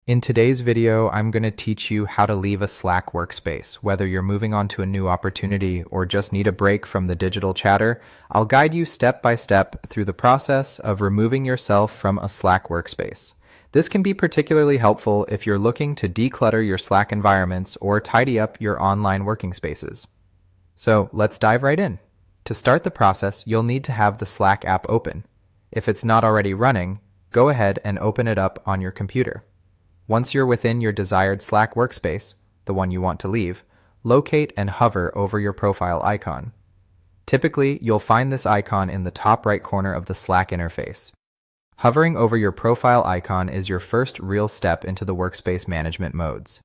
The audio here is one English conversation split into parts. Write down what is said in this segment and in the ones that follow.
In today's video, I'm going to teach you how to leave a Slack workspace. Whether you're moving on to a new opportunity or just need a break from the digital chatter, I'll guide you step by step through the process of removing yourself from a Slack workspace. This can be particularly helpful if you're looking to declutter your Slack environments or tidy up your online working spaces. So let's dive right in. To start the process, you'll need to have the Slack app open. If it's not already running, go ahead and open it up on your computer. Once you're within your desired Slack workspace, the one you want to leave, locate and hover over your profile icon. Typically, you'll find this icon in the top right corner of the Slack interface. Hovering over your profile icon is your first real step into the workspace management modes.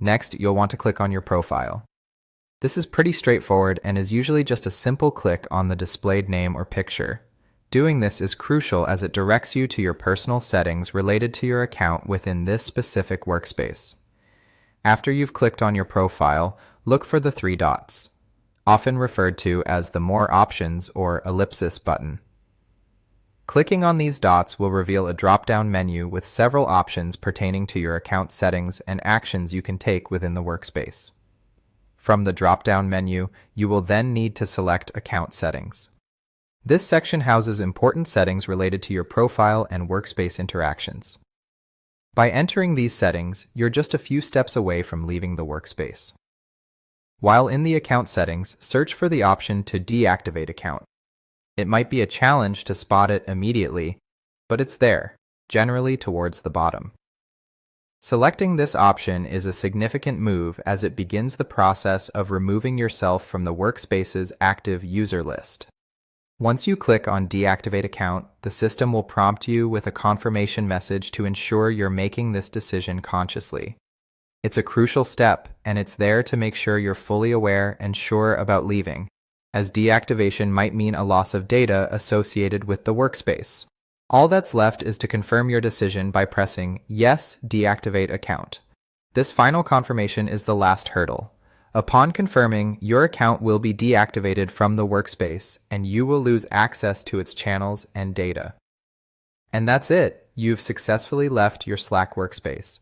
Next, you'll want to click on your profile. This is pretty straightforward and is usually just a simple click on the displayed name or picture. Doing this is crucial as it directs you to your personal settings related to your account within this specific workspace. After you've clicked on your profile, look for the three dots, often referred to as the More Options or ellipsis button. Clicking on these dots will reveal a drop-down menu with several options pertaining to your account settings and actions you can take within the workspace. From the drop-down menu, you will then need to select Account Settings. This section houses important settings related to your profile and workspace interactions. By entering these settings, you're just a few steps away from leaving the workspace. While in the account settings, search for the option to deactivate account. It might be a challenge to spot it immediately, but it's there, generally towards the bottom. Selecting this option is a significant move as it begins the process of removing yourself from the workspace's active user list. Once you click on Deactivate Account, the system will prompt you with a confirmation message to ensure you're making this decision consciously. It's a crucial step, and it's there to make sure you're fully aware and sure about leaving, as deactivation might mean a loss of data associated with the workspace. All that's left is to confirm your decision by pressing Yes, Deactivate Account. This final confirmation is the last hurdle. Upon confirming, your account will be deactivated from the workspace and you will lose access to its channels and data. And that's it. You've successfully left your Slack workspace.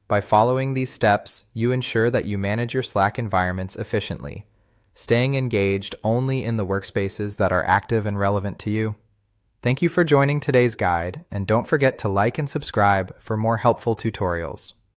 By following these steps, you ensure that you manage your Slack environments efficiently, staying engaged only in the workspaces that are active and relevant to you. Thank you for joining today's guide, and don't forget to like and subscribe for more helpful tutorials.